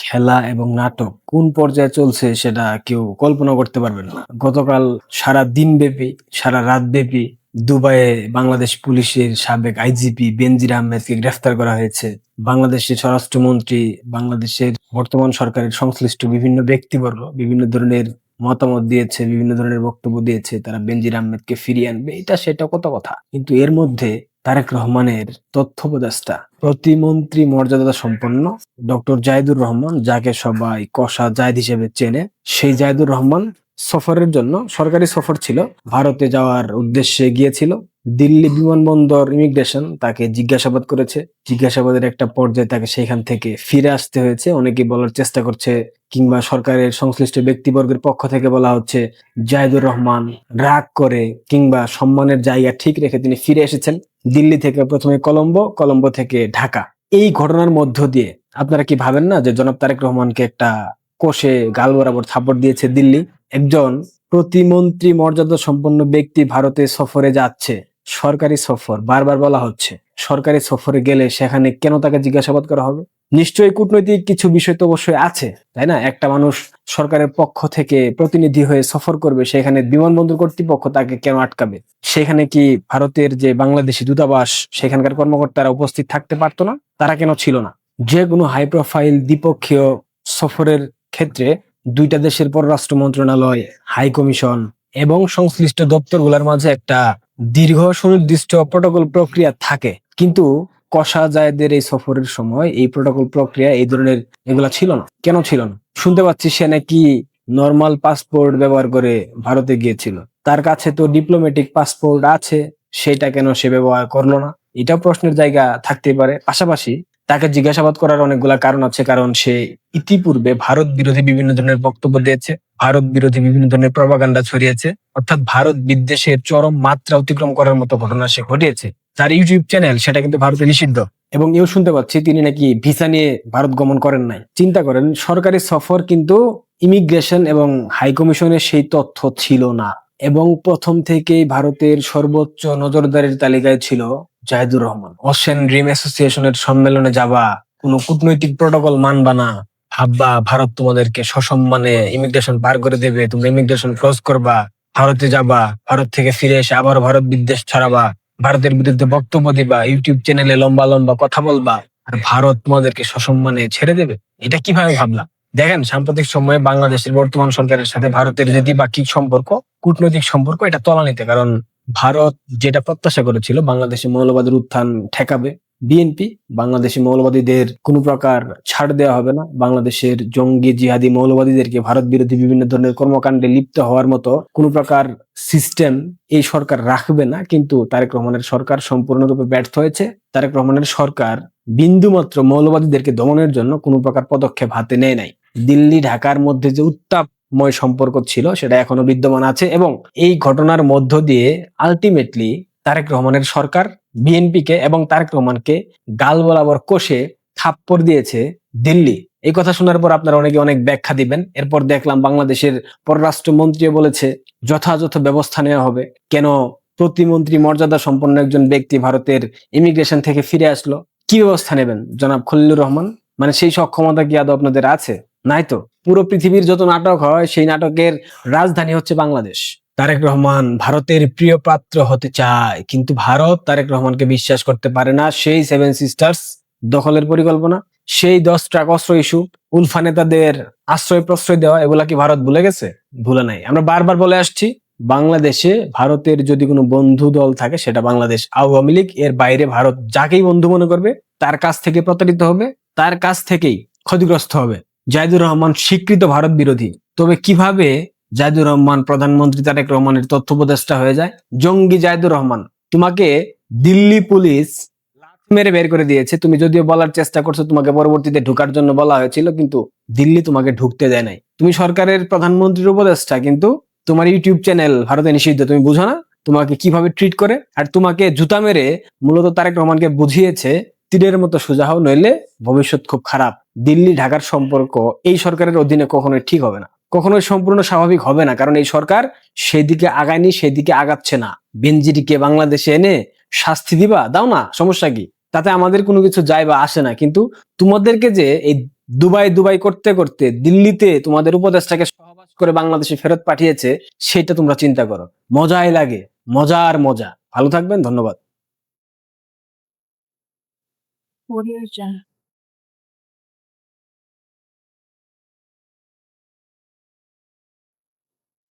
খেলা এবং নাটক কোন পর্যায়ে চলছে সেটা কেউ কল্পনা করতে পারবেন না। গতকাল সারা দিনব্যাপী, সারা রাতব্যাপী দুবাইয়ে বাংলাদেশ পুলিশের সাবেক আইজিপি বেনজির আহমেদকে গ্রেফতার করা হয়েছে। বাংলাদেশের স্বরাষ্ট্রমন্ত্রী, বাংলাদেশের বর্তমান সরকারের সংশ্লিষ্ট বিভিন্ন ব্যক্তিবর্গ বিভিন্ন ধরনের মতামত দিয়েছে, বিভিন্ন ধরনের বক্তব্য দিয়েছে। তারা বেনজির আহমেদকে ফিরিয়ে আনবে, এটা সেটা কত কথা। কিন্তু এর মধ্যে তারেক রহমানের তথ্য উপদেষ্টা, প্রতিমন্ত্রী মর্যাদা সম্পন্ন ডক্টর জাহিদুর রহমান, যাকে সবাই কষা জাহিদ হিসেবে চেনে, সেই জাহিদুর রহমান সফরের জন্য, সরকারি সফর ছিল, ভারতে যাওয়ার উদ্দেশ্যে গিয়েছিল। দিল্লি বিমানবন্দর ইমিগ্রেশন তাকে জিজ্ঞাসাবাদ করেছে। জিজ্ঞাসাবাদের একটা পর্যায়ে তাকে সেখান থেকে ফিরে আসতে হয়েছে। অনেকে বলার চেষ্টা করছে, কিংবা সরকারের সংশ্লিষ্ট ব্যক্তিবর্গের পক্ষ থেকে বলা হচ্ছে, জাহিদুর রহমান রাগ করে কিংবা সম্মানের জায়গা ঠিক রেখে তিনি ফিরে এসেছেন। দিল্লি থেকে প্রথমে কলম্বো, কলম্বো থেকে ঢাকা। এই ঘটনার মধ্য দিয়ে আপনারা কি ভাবেন না যে জনাব তারেক রহমানকে একটা কষে গাল বরাবর থাপড় দিয়েছে দিল্লি? একজন প্রতিমন্ত্রী মর্যাদা সম্পন্ন ব্যক্তি ভারতে সফরে যাচ্ছে, সরকারি সফর, বারবার বলা হচ্ছে সরকারি সফরে গেলে সেখানে কেন তাকে জিজ্ঞাসাবাদ করা হবে? নিশ্চয়ই কূটনৈতিক কিছু বিষয় তো অবশ্যই আছে, তাই না? একটা মানুষ সরকারের পক্ষ থেকে প্রতিনিধি হয়ে সফর করবে, সেখানে বিমানবন্দর কর্তৃপক্ষ তাকে কেন আটকাবে? সেখানে কি ভারতের যে বাংলাদেশি দূতাবাস, সেখানকার কর্মকর্তারা উপস্থিত থাকতে পারতো না? তারা কেন ছিল না? যে কোনো হাই প্রোফাইল দ্বিপক্ষীয় সফরের ক্ষেত্রে দুইটা দেশের পররাষ্ট্র মন্ত্রণালয়, হাই কমিশন এবং সংশ্লিষ্ট দপ্তরগুলোর মাঝে একটা দীর্ঘ সুনির্দিষ্ট প্রটোকল প্রক্রিয়া থাকে। কিন্তু কষা জায়েদের এই সফরের সময় এই প্রটোকল প্রক্রিয়া, এই ধরনের এগুলা ছিল না। কেন ছিল না? শুনতে পাচ্ছি সে নাকি নর্মাল পাসপোর্ট ব্যবহার করে ভারতে গিয়েছিল। তার কাছে তো ডিপ্লোম্যাটিক পাসপোর্ট আছে, সেটা কেন সে ব্যবহার করলো না? এটা প্রশ্নের জায়গা থাকতেই পারে। পাশাপাশি তাকে জিজ্ঞাসাবাদ করার অনেকগুলা কারণ আছে, কারণ সে ইতিপূর্বে ভারত বিরোধী বিভিন্ন ধরনের বক্তব্য দিয়েছে, ভারত বিরোধী বিভিন্ন ধরনের প্রপাগান্ডা ছড়িয়েছে, অর্থাৎ ভারত বিদ্বেষের চরম মাত্রা অতিক্রম করার মতো ঘটনা সে ঘটিয়েছে। তার ইউটিউব চ্যানেল, সেটা কিন্তু ভারতে নিষিদ্ধ। এবং এও শুনতে পাচ্ছি তিনি নাকি ভিসা নিয়ে ভারত গমন করেন নাই। চিন্তা করেন, সরকারি সফর, কিন্তু ইমিগ্রেশন এবং হাই কমিশনের সেই তথ্য ছিল না। এবং প্রথম থেকেই ভারতের সর্বোচ্চ নজরদারির তালিকায় ছিল জাহিদুর রহমান। ওশেন ড্রিম অ্যাসোসিয়েশনের সম্মেলনে যাবা, কোনো কূটনৈতিক প্রটোকল মানবা না, ভাববা ভারত তোমাদেরকে সসম্মানে ইমিগ্রেশন পার করে দেবে, তোমরা ইমিগ্রেশন ক্রস করবা, ভারতে যাবা, ভারত থেকে ফিরে এসে আবার ভারত বিদ্বেষ ছড়াবা, ভারতের বিরুদ্ধে বক্তব্য দিবা, ইউটিউব চ্যানেলে লম্বা লম্বা কথা বলবা, আর ভারত তোমাদেরকে সসম্মানে ছেড়ে দেবে। এটা কিভাবে ভাবলা? দেখেন, সাম্প্রতিক সময়ে বাংলাদেশের বর্তমান সরকারের সাথে ভারতের যে দ্বিপাক্ষিক সম্পর্ক, কূটনৈতিক সম্পর্ক, এটা তলানিতে। কারণ ভারত যেটা প্রত্যাশা করেছিল, বাংলাদেশে মৌলবাদের উত্থান ঠেকাবে বিএনপি, বাংলাদেশি মৌলবাদীদের কোনো প্রকার ছাড় দেওয়া হবে না, বাংলাদেশের জঙ্গি জিহাদি মৌলবাদীদেরকে ভারত বিরোধী বিভিন্ন ধরনের কর্মকাণ্ডে লিপ্ত হওয়ার মতো কোনো প্রকার সিস্টেম এই সরকার রাখবে না। কিন্তু তারেক রহমানের সরকার সম্পূর্ণরূপে ব্যর্থ হয়েছে। তারেক রহমানের সরকার বিন্দুমাত্র মৌলবাদীদেরকে দমনের জন্য কোনো প্রকার পদক্ষেপ হাতে নেয় নাই। দিল্লি ঢাকার মধ্যে যে উত্তাপময় সম্পর্ক ছিল, সেটা এখনো বিদ্যমান আছে। এবং এই ঘটনার মধ্য দিয়ে আলটিমেটলি তারেক রহমানের সরকার বিএনপিকে এবং তারেক রহমানকে গাল বরাবর কষে থাপ্পড় দিয়েছে দিল্লি। এই কথা শোনার পর আপনারা অনেকে অনেক ব্যাখ্যা দিবেন। এরপর দেখলাম বাংলাদেশের পররাষ্ট্রমন্ত্রী বলেছে যথাযথ ব্যবস্থা নেওয়া হবে। কেন প্রতিমন্ত্রী মর্যাদা সম্পন্ন একজন ব্যক্তি ভারতের ইমিগ্রেশন থেকে ফিরে আসলো? কি ব্যবস্থা নেবেন জনাব খলিলুর রহমান? মানে সেই সক্ষমতা কি আদৌ আপনাদের আছে? নাই তো। পুরো পৃথিবীর যত নাটক হয়, সেই নাটকের রাজধানী হচ্ছে বাংলাদেশ। তারেক রহমান ভারতের প্রিয় পাত্র হতে চায়, কিন্তু ভারত তারেক রহমানকে বিশ্বাস করতে পারে না। সেই 7 সিস্টার্স দখলের পরিকল্পনা, সেই 10 ট্রাক অস্ত্র ইস্যু, উলফা নেতাদের আশ্রয় প্রশ্রয় দেওয়া, এগুলা কি ভারত ভুলে গেছে? ভুলে নাই। আমরা বারবার বলে আসছি, বাংলাদেশে ভারতের যদি কোনো বন্ধু দল থাকে, সেটা বাংলাদেশ আওয়ামী লীগ। এর বাইরে ভারত যাকেই বন্ধু মনে করবে, তার কাছ থেকে প্রতারিত হবে, তার কাছ থেকেই ক্ষতিগ্রস্ত হবে। জাহিদুর রহমান স্বীকৃত ভারত বিরোধী। তবে কিভাবে জাহিদুর রহমান প্রধানমন্ত্রী তারেক রহমানের তথ্য উপদেষ্টা হয়ে যায়? জঙ্গি জাহিদুর রহমান, তোমাকে দিল্লি পুলিশ লাথি মেরে বের করে দিয়েছে। তুমি যদিও বলার চেষ্টা করছো তোমাকে পরবর্তীতে ঢোকার জন্য বলা হয়েছিল, কিন্তু দিল্লি তোমাকে ঢুকতে দেয় নাই। তুমি সরকারের প্রধানমন্ত্রীর উপদেষ্টা, কিন্তু তোমার ইউটিউব চ্যানেল ভারতে নিষিদ্ধ। তুমি বুঝো না তোমাকে কিভাবে ট্রিট করে? আর তোমাকে জুতা মেরে মূলত তারেক রহমানকে বুঝিয়েছে তীরের মতো সোজা হও, নইলে ভবিষ্যৎ খুব খারাপ। দিল্লি ঢাকার সম্পর্ক এই সরকারের অধীনে কখনোই ঠিক হবে না, কখনোই সম্পূর্ণ স্বাভাবিক হবে না। কারণ এই সরকার সেদিকে আগায়নি, সেদিকে আগাচ্ছে না। বেনজিরকে বাংলাদেশে এনে শাস্তি দিবা, দাও না, সমস্যা কি? তাতে আমাদের কোনো কিছু যায় বা আসে না। কিন্তু তোমাদেরকে যে এই দুবাই দুবাই করতে করতে দিল্লিতে তোমাদের উপদেশটাকে সহবাস করে বাংলাদেশে ফেরত পাঠিয়েছে, সেটা তোমরা চিন্তা করো। মজাই লাগে, মজার মজা। ভালো থাকবেন, ধন্যবাদ। Audio Jungle.